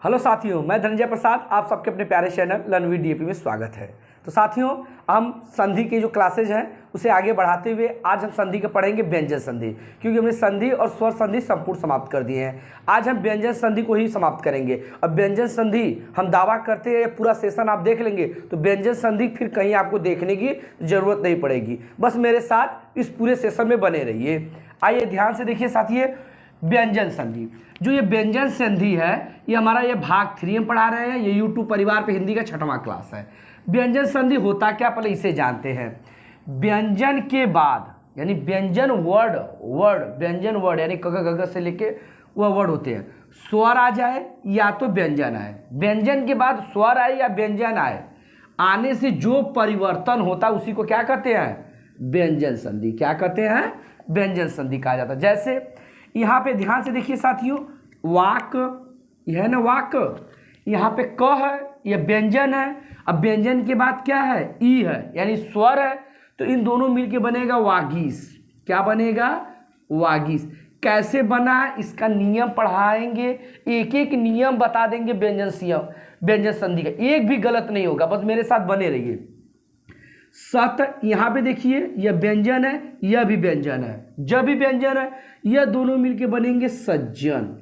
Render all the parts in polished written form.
Hello साथियों, मैं धनंजय प्रसाद, आप सबके अपने प्यारे चैनल लर्न विद डीएपी में स्वागत है। तो साथियों, हम संधि के जो क्लासेज हैं उसे आगे बढ़ाते हुए आज हम संधि के पढ़ेंगे व्यंजन संधि, क्योंकि हमने संधि और स्वर संधि संपूर्ण समाप्त कर दिए हैं। आज हम व्यंजन संधि को ही समाप्त करेंगे। अब व्यंजन संधि हम दावा करते हैं, पूरा सेशन आप देख लेंगे तो व्यंजन संधि फिर कहीं आपको देखने की जरूरत नहीं पड़ेगी। बस मेरे साथ इस पूरे सेशन में बने रहिए। आइए ध्यान से देखिए साथियों, व्यंजन संधि, जो ये व्यंजन संधि है ये हमारा ये भाग 3 में पढ़ा रहे हैं। ये यूट्यूब परिवार पे हिंदी का 6वां क्लास है। व्यंजन संधि होता क्या, पहले इसे जानते हैं। व्यंजन के बाद यानी व्यंजन व्यंजन वर्ड यानी क ग से लेके वह वर्ड होते हैं। स्वर आ जाए या तो व्यंजन आए, व्यंजन के बाद स्वर आए या व्यंजन आए, आने से जो परिवर्तन होता है उसी को क्या कहते हैं, व्यंजन संधि। क्या कहते हैं, व्यंजन संधि कहा जाता है। जैसे यहाँ पे ध्यान से देखिए साथियों, वाक, यह है ना वाक, यहाँ पे क है, यह व्यंजन है। अब व्यंजन के बाद क्या है, ई है यानी स्वर है, तो इन दोनों मिलके बनेगा वागीस। क्या बनेगा, वागीस। कैसे बना है इसका नियम पढ़ाएंगे, एक एक नियम बता देंगे व्यंजन संधि का, एक भी गलत नहीं होगा, बस मेरे साथ बने रहिए। सत, यहाँ पे देखिए यह व्यंजन है, यह भी व्यंजन है, जब भी व्यंजन है, यह दोनों मिलके बनेंगे सज्जन।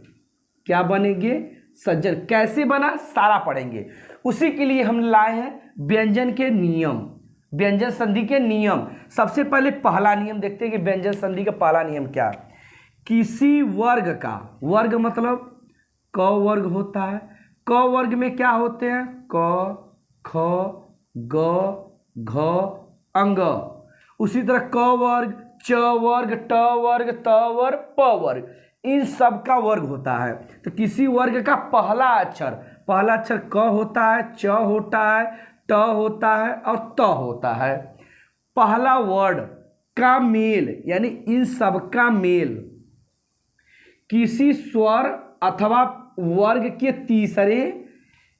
क्या बनेंगे, सज्जन। कैसे बना सारा पढ़ेंगे, उसी के लिए हम लाए हैं व्यंजन के नियम, व्यंजन संधि के नियम। सबसे पहले पहला नियम देखते हैं कि व्यंजन संधि का पहला नियम क्या है। किसी वर्ग का, वर्ग मतलब क वर्ग होता है, क वर्ग में क्या होते हैं, क, ख, ग, घ, अंग। उसी तरह क वर्ग, च वर्ग, ट वर्ग, त वर्ग, प वर्ग, इन सब का वर्ग होता है। तो किसी वर्ग का पहला अक्षर क होता है, च होता है, ट होता है और त होता है। पहला वर्ड का मेल यानी इन सब का मेल किसी स्वर अथवा वर्ग के तीसरे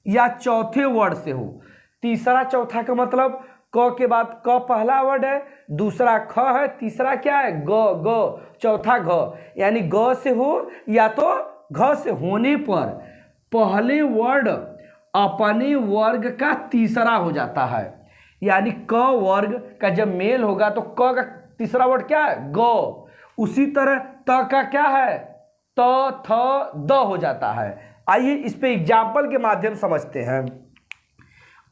या चौथे वर्ड से हो। तीसरा चौथा का मतलब क के बाद क पहला वर्ड है, दूसरा ख है, तीसरा क्या है, ग, चौथा घ, यानी ग से हो या तो घ से होने पर पहले वर्ड अपने वर्ग का तीसरा हो जाता है। यानी क वर्ग का जब मेल होगा तो क का तीसरा वर्ड क्या है, ग। उसी तरह त का क्या है, त, थ, द हो जाता है। आइए इस पे एग्जाम्पल के माध्यम समझते हैं।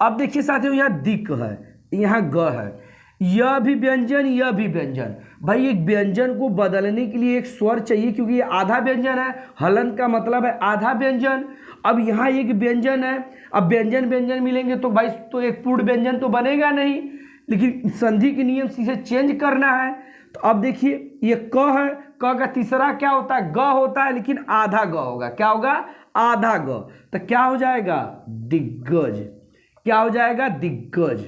अब देखिए साथियों, यहाँ दिक है, यहाँ ग है, यह भी व्यंजन, यह भी व्यंजन। भाई एक व्यंजन को बदलने के लिए एक स्वर चाहिए, क्योंकि ये आधा व्यंजन है, हलंत का मतलब है आधा व्यंजन। अब यहाँ एक व्यंजन है, अब व्यंजन व्यंजन मिलेंगे तो भाई तो एक पूर्ण व्यंजन तो बनेगा नहीं, लेकिन संधि के नियम से इसे चेंज करना है। तो अब देखिए ये क है, क का तीसरा क्या होता है, ग होता है, लेकिन आधा ग होगा। क्या होगा, आधा ग। तो क्या हो जाएगा, दिग्गज। क्या हो जाएगा, दिग्गज।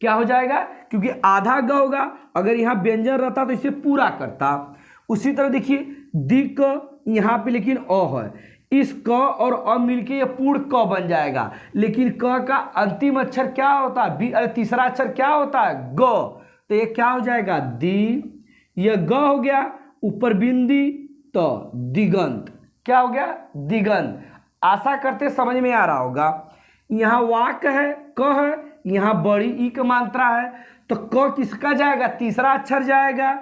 क्या हो जाएगा, क्योंकि आधा ग होगा, अगर यहाँ व्यंजन रहता तो इसे पूरा करता। उसी तरह देखिए दिक, यहाँ पे लेकिन अ है, इस क और अ मिलके ये पूर्ण क बन जाएगा, लेकिन क का अंतिम अक्षर क्या होता है, तीसरा अक्षर क्या होता है, ग। तो ये क्या हो जाएगा, दी, ये ग हो गया, ऊपर बिंदी, तो दिगंत। क्या हो गया, दिगंत। आशा करते समझ में आ रहा होगा। यहाँ वाक है, क है, यहाँ बड़ी ई का मात्रा है, तो क किसका जाएगा, तीसरा अक्षर जाएगा,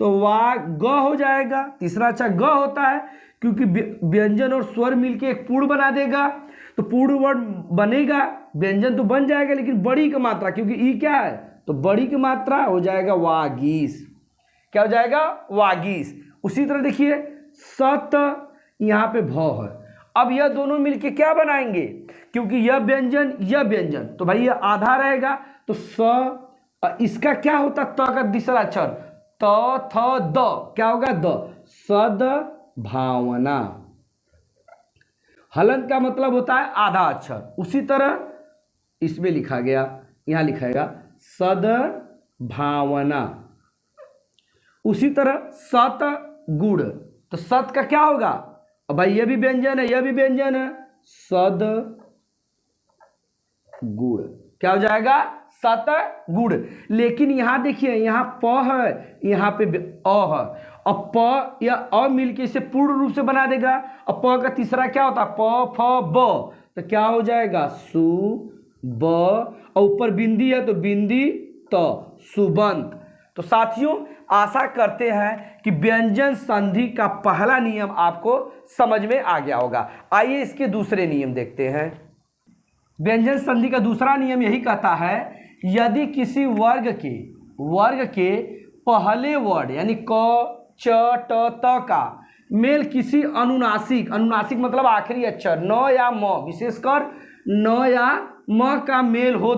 तो वा ग हो जाएगा। तीसरा अक्षर ग होता है, क्योंकि व्यंजन और स्वर मिलके एक पूर्ण बना देगा, तो पूर्ण वर्ड बनेगा, व्यंजन तो बन जाएगा, लेकिन बड़ी का मात्रा, क्योंकि ई क्या है, तो बड़ी की मात्रा हो जाएगा वागीस। क्या हो जाएगा, वागीस। उसी तरह देखिए सत, यहाँ पे भ है। अब यह दोनों मिलके क्या बनाएंगे, क्योंकि यह व्यंजन यह व्यंजन, तो भाई यह आधा रहेगा, तो स, इसका क्या होता, त का तीसरा अक्षर, त, थ, द, क्या होगा, द, सद भावना। हलंत का मतलब होता है आधा अक्षर। उसी तरह इसमें लिखा गया, यहां लिखाएगा सद भावना। उसी तरह सत गुड़, तो सत का क्या होगा, अब भाई यह भी व्यंजन है, यह भी व्यंजन है, सद गुड़। क्या हो जाएगा, सत गुड़। लेकिन यहां देखिए, यहां प है, यहां पे अ है, और प या अ मिल के इसे पूर्ण रूप से बना देगा। और प का तीसरा क्या होता है, प फ ब, तो क्या हो जाएगा सु ब, और ऊपर बिंदी है तो बिंदी त, सुबंत। तो साथियों आशा करते हैं कि व्यंजन संधि का पहला नियम आपको समझ में आ गया होगा। आइए इसके दूसरे नियम देखते हैं। व्यंजन संधि का दूसरा नियम यही कहता है, यदि किसी वर्ग के पहले वर्ड यानी क च ट त का मेल किसी अनुनासिक मतलब आखिरी अक्षर न या म, विशेषकर न या म का मेल हो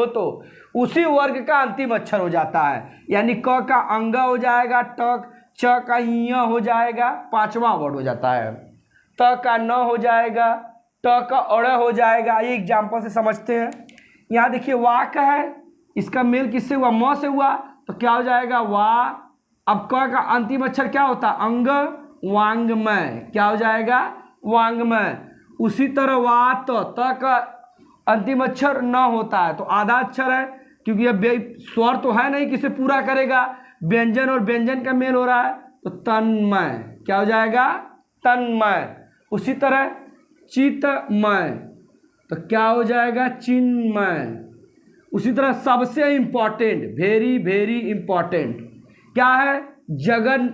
तो उसी वर्ग का अंतिम अक्षर हो जाता है। यानी क का अंग हो जाएगा टक, च का य हो जाएगा, पांचवा वर्ड हो जाता है, त का न हो जाएगा, ट का अड़ हो जाएगा। ये एग्जाम्पल से समझते हैं। यहाँ देखिए वाक है, इसका मेल किससे हुआ, म से हुआ, तो क्या हो जाएगा वा। अब क का अंतिम अक्षर क्या होता है, अंग वांग्मय, क्या हो जाएगा वांग्मय। उसी तरह वात, त का अंतिम अक्षर न होता है तो आधा अक्षर है, क्योंकि अब स्वर तो है नहीं किसे पूरा करेगा, व्यंजन और व्यंजन का मेल हो रहा है तो तन्मय, क्या हो जाएगा तन्मय। उसी तरह चितमय, तो क्या हो जाएगा चिन्मय। उसी तरह सबसे इंपॉर्टेंट, वेरी इंपॉर्टेंट क्या है, जगन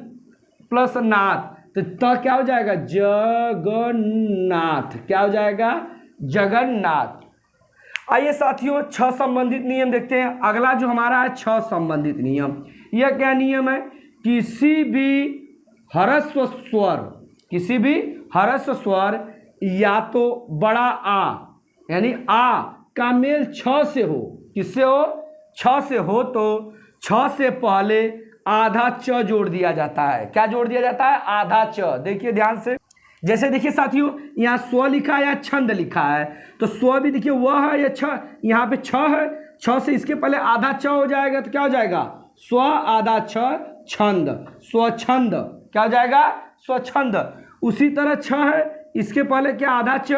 प्लस नाथ, तो क्या हो जाएगा जगन्नाथ, क्या हो जाएगा जगन्नाथ। आइए साथियों 6 संबंधित नियम देखते हैं। अगला जो हमारा है 6 संबंधित नियम, यह क्या नियम है, किसी भी ह्रस्व स्वर या तो बड़ा आ यानी आ का मेल छ से हो, किससे हो, छ से हो, तो छ से पहले आधा च जोड़ दिया जाता है। क्या जोड़ दिया जाता है, आधा च। देखिए ध्यान से, जैसे देखिए साथियों यहाँ स्व लिखा है या छंद लिखा है, तो स्व भी देखिए वह है या छ, यहाँ पे छ है, छ से इसके पहले आधा च हो जाएगा तो क्या हो जाएगा स्व आधा छ छंद, स्वछंद, क्या हो जाएगा स्वछंद। उसी तरह छ है, इसके पहले क्या आधा च,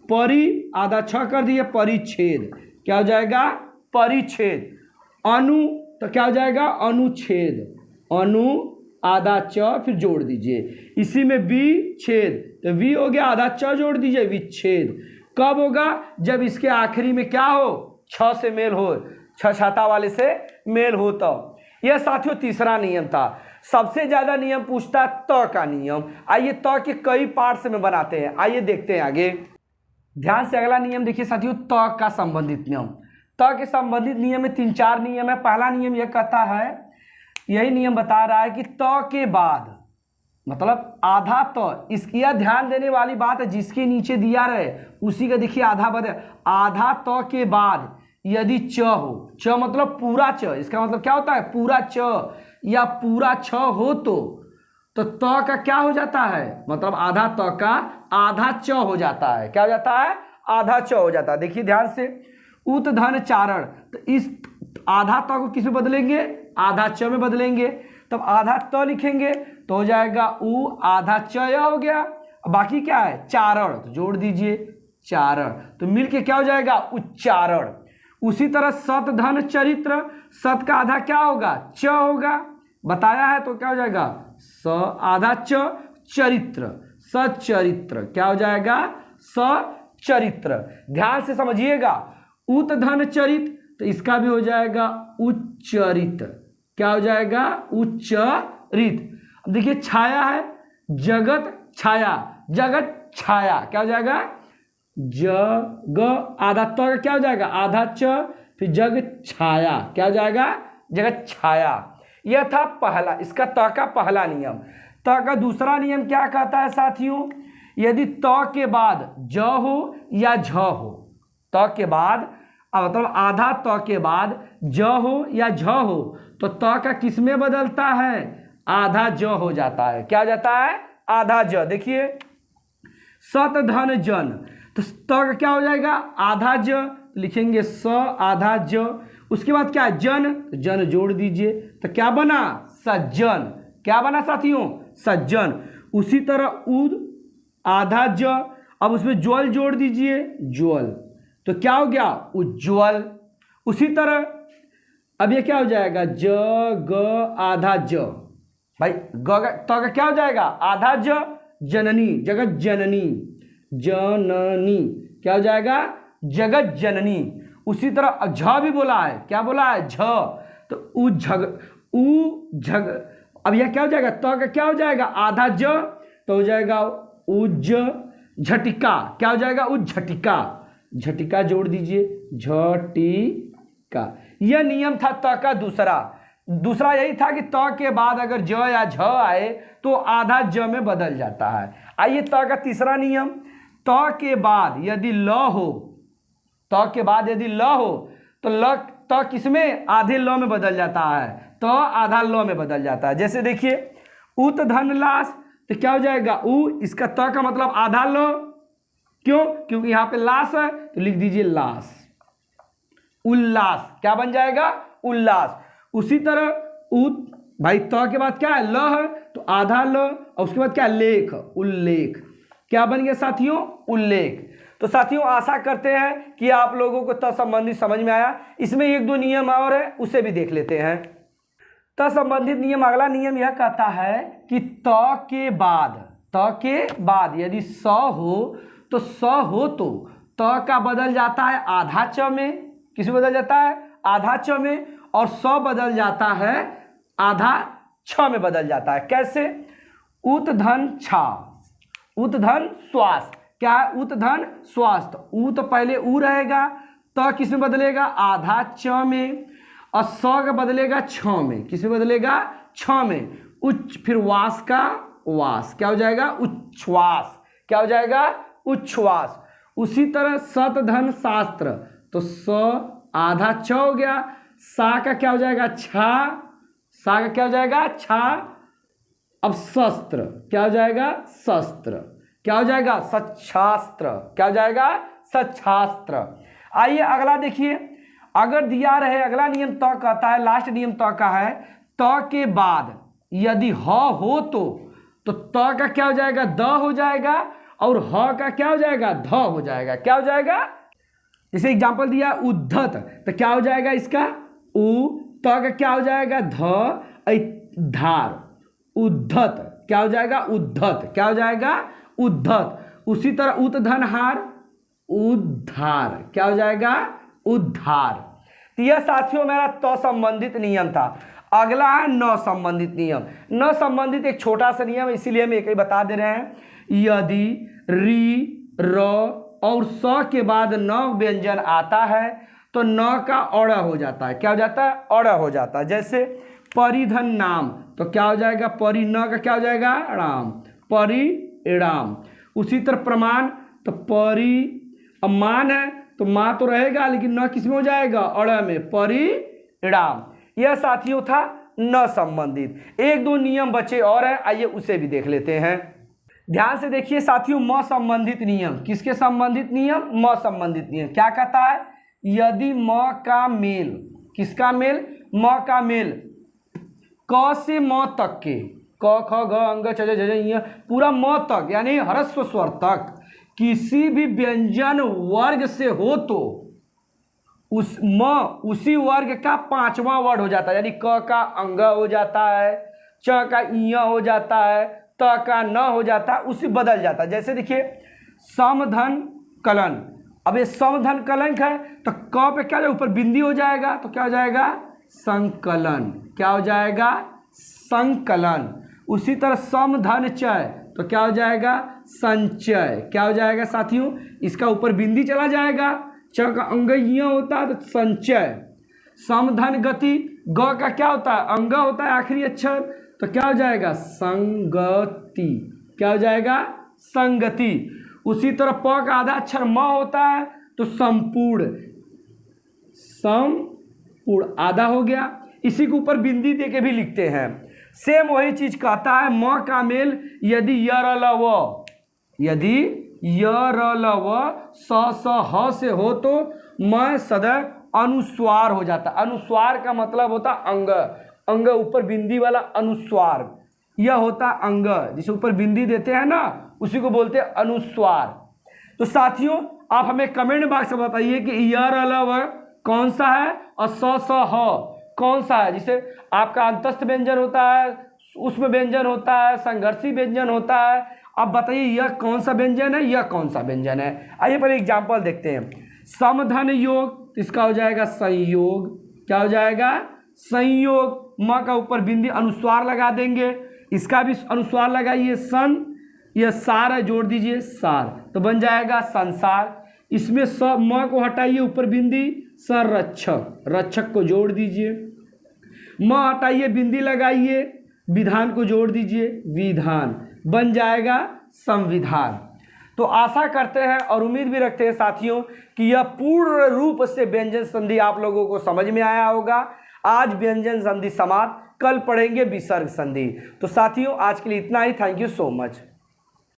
परि आधा छ कर दिए परिच्छेद, क्या हो जाएगा परिच्छेद। अनु तो क्या हो जाएगा अनुच्छेद, अनु आधा च फिर जोड़ दीजिए। इसी में विच्छेद, तो वी हो गया आधा च जोड़ दीजिए विच्छेद। कब होगा, जब इसके आखिरी में क्या हो, छ से मेल हो, छ छाता वाले से मेल हो। तो यह साथियों तीसरा नियम था। सबसे ज्यादा नियम पूछता है त का नियम। आइए त के कई पार्ट्स में बनाते हैं, आइए देखते हैं आगे। ध्यान से अगला नियम देखिए साथियों, त का संबंधित नियम। त के संबंधित नियम में 3-4 नियम है। पहला नियम यह कहता है, यही नियम बता रहा है कि त के बाद मतलब आधा त, इसकी यह ध्यान देने वाली बात है, जिसके नीचे दिया रहे उसी का देखिए आधा बद, आधा त के बाद यदि च हो, च मतलब पूरा च, इसका मतलब क्या होता है पूरा च या पूरा छ हो तो त का क्या हो जाता है, मतलब आधा त का आधा च हो जाता है। क्या हो जाता है, आधा च हो जाता है। देखिए ध्यान से, उत धन चारण, तो इस आधा त को किस में बदलेंगे, आधा च में बदलेंगे, तब आधा त लिखेंगे तो हो जाएगा उ आधा च हो गया। बाकी क्या है चारण, तो जोड़ दीजिए चारण, तो मिलके क्या हो जाएगा उच्चारण। उसी तरह सत धन चरित्र, सत का आधा क्या होगा च होगा, बताया है, तो क्या हो जाएगा स आधा च चरित्र, सचरित्र, क्या हो जाएगा सचरित्र। ध्यान से समझिएगा, उत धन चरित, तो इसका भी हो जाएगा उच्चरित, क्या हो जाएगा उच्चरित। अब देखिए छाया है, जगत छाया, जगत छाया, क्या हो जाएगा जग आधा त का क्या हो जाएगा आधा च, फिर जग छाया, क्या हो जाएगा जगत छाया। यह था पहला, इसका त का पहला नियम। त का दूसरा नियम क्या कहता है साथियों, यदि त के बाद ज हो या झ हो, त के बाद मतलब आधा त के बाद ज हो या झ हो, तो त का किस में बदलता है, आधा ज हो जाता है। क्या हो जाता है आधा ज। देखिए सत धन जन, तो त का क्या हो जाएगा आधा ज, लिखेंगे स आधा ज। उसके बाद क्या है जन, तो जन जोड़ दीजिए, तो क्या बना सज्जन, क्या बना साथियों सज्जन। उसी तरह उद आधा ज, अब उसमें ज्वल जोड़ दीजिए ज्वल, तो क्या हो गया उज्ज्वल। उसी तरह अब ये क्या हो जाएगा ज ग आधा ज, भाई तो का क्या हो जाएगा आधा जननी, जगत जननी, जननी क्या हो जाएगा जगत जननी। उसी तरह झ भी बोला है, क्या बोला है झ, तो उ झग, अब यह क्या हो जाएगा तो का क्या हो जाएगा आधा ज, तो हो जाएगा उज झटिका, क्या हो जाएगा उज्झटिका, झटिका जोड़ दीजिए झटिका। यह नियम था त का दूसरा यही था कि त के बाद अगर ज या झ आए तो आधा ज में बदल जाता है। आइए त का तीसरा नियम, त के बाद यदि ल हो, त के बाद यदि ल हो तो ल त किसमें आधे ल में बदल जाता है, त आधा ल में बदल जाता है। जैसे देखिए उत धन लाश, तो क्या हो जाएगा उ, इसका त का मतलब आधा ल, क्यों, क्योंकि यहां पे लाश है तो लिख दीजिए लाश। उल्लास क्या बन जाएगा उल्लास। उसी तरह उत, भाई त के बाद क्या है ल है तो आधा ल, और उसके बाद क्या है लेख, उल्लेख, क्या बन गया साथियों उल्लेख। तो साथियों आशा करते हैं कि आप लोगों को त संबंधित समझ में आया। इसमें एक दो नियम और है उसे भी देख लेते हैं। त संबंधित नियम, अगला नियम यह कहता है कि त के बाद यदि स हो तो स हो तो त का बदल जाता है आधा च में, किस में बदल जाता है आधा च में, और स बदल जाता है आधा छ में बदल जाता है। कैसे, उत धन छा, उत धन श्वास, क्या है उत धन स्वास्थ्य, उ तो पहले उ रहेगा, त किस में बदलेगा आधा च में, और स का बदलेगा छ में, किस में बदलेगा छ में, उच्च, फिर वास का वास, क्या हो जाएगा उच्छ्वास, क्या हो जाएगा उच्छ्वास। उसी तरह सत धन शास्त्र, तो स आधा छ हो गया, सा का क्या हो जाएगा छा, सा का क्या हो जाएगा छा, अब शस्त्र क्या हो जाएगा शस्त्र, क्या हो जाएगा सच्छास्त्र, क्या हो जाएगा सच्छास्त्र। आइए अगला देखिए, अगर दिया रहे अगला नियम त कहता है, लास्ट नियम त का है, त के बाद यदि ह हो तो त का क्या हो जाएगा द हो जाएगा, और ह का क्या हो जाएगा ध हो जाएगा, क्या हो जाएगा। जैसे एग्जांपल दिया उद्धत, तो क्या हो जाएगा इसका उ, त का क्या हो जाएगा ध, धार, उद्धत क्या हो जाएगा उद्धत, क्या हो जाएगा उद्धत। उसी तरह उत धन हार, उद्धार, क्या हो जाएगा उद्धार। तो यह साथियों मेरा त संबंधित नियम था। अगला है न संबंधित नियम। न संबंधित एक छोटा सा नियम, इसीलिए हम एक ही बता दे रहे हैं। यदि री, र और स के बाद न व्यंजन आता है तो न का अड़ हो जाता है, क्या हो जाता है अड़ हो जाता है। जैसे परिधन नाम, तो क्या हो जाएगा परि, न का क्या हो जाएगा राम, परिणाम। उसी तरह प्रमाण, तो परि, अब मान है तो माँ तो रहेगा लेकिन न किस में हो जाएगा अड़ में, परिणाम। यह साथियों था न संबंधित। एक दो नियम बचे और हैं, आइए उसे भी देख लेते हैं। ध्यान से देखिए साथियों, म संबंधित नियम, किसके संबंधित नियम म संबंधित नियम। क्या कहता है, यदि म का मेल, किसका मेल म का मेल, क से म तक के, क ख ग अंग छ छ झ ञ पूरा म तक यानी ह्रस्व स्वर तक किसी भी व्यंजन वर्ग से हो तो उस म उसी वर्ग का पांचवा वर्ड हो जाता है। यानी क का अंग हो जाता है, च का इ हो जाता है, त का न हो जाता है, उसी बदल जाता है। जैसे देखिए समधन कलन, अब ये समधन कलंक है तो क पे क्या ऊपर बिंदी हो जाएगा, तो क्या हो जाएगा संकलन, क्या हो जाएगा संकलन। उसी तरह समधन चय, तो क्या हो जाएगा संचय, क्या हो जाएगा साथियों, इसका ऊपर बिंदी चला जाएगा, च का अंग य होता है तो संचय। समधन गति, ग का क्या होता है अंग होता है आखिरी अक्षर, तो क्या हो जाएगा संगति, क्या हो जाएगा संगति। उसी तरह प का आधा अक्षर म होता है तो संपूर्ण, संपूर्ण आधा हो गया, इसी के ऊपर बिंदी दे के भी लिखते हैं। सेम वही चीज कहता है म का मेल यदि य र ल व, यदि य र ल व स स ह से हो तो म सदैव अनुस्वार हो जाता। अनुस्वार का मतलब होता अंग, अंग ऊपर बिंदी वाला अनुस्वार, यह होता अंग, जिसे ऊपर बिंदी देते हैं ना उसी को बोलते हैं अनुस्वार। तो साथियों आप हमें कमेंट बॉक्स में बताइए कि य र ल व कौन सा है और स स ह कौन सा है, जिसे आपका अंतस्थ व्यंजन होता है, उसमें व्यंजन होता है, संघर्षी व्यंजन होता है। अब बताइए यह कौन सा व्यंजन है, यह कौन सा व्यंजन है। आइए पर एग्जाम्पल देखते हैं। समधन योग, इसका हो जाएगा संयोग। क्या हो जाएगा? संयोग। म का ऊपर बिंदी अनुस्वार लगा देंगे, इसका भी अनुस्वार लगाइए सन, यह सार है, जोड़ दीजिए सार, तो बन जाएगा संसार। इसमें म को हटाइए, ऊपर बिंदी संरक्षक, रक्षक को जोड़ दीजिए। म हटाइए, बिंदी लगाइए, विधान को जोड़ दीजिए विधान, बन जाएगा संविधान। तो आशा करते हैं और उम्मीद भी रखते हैं साथियों कि यह पूर्ण रूप से व्यंजन संधि आप लोगों को समझ में आया होगा। आज व्यंजन संधि समाप्त, कल पढ़ेंगे विसर्ग संधि। तो साथियों आज के लिए इतना ही। Thank you so much.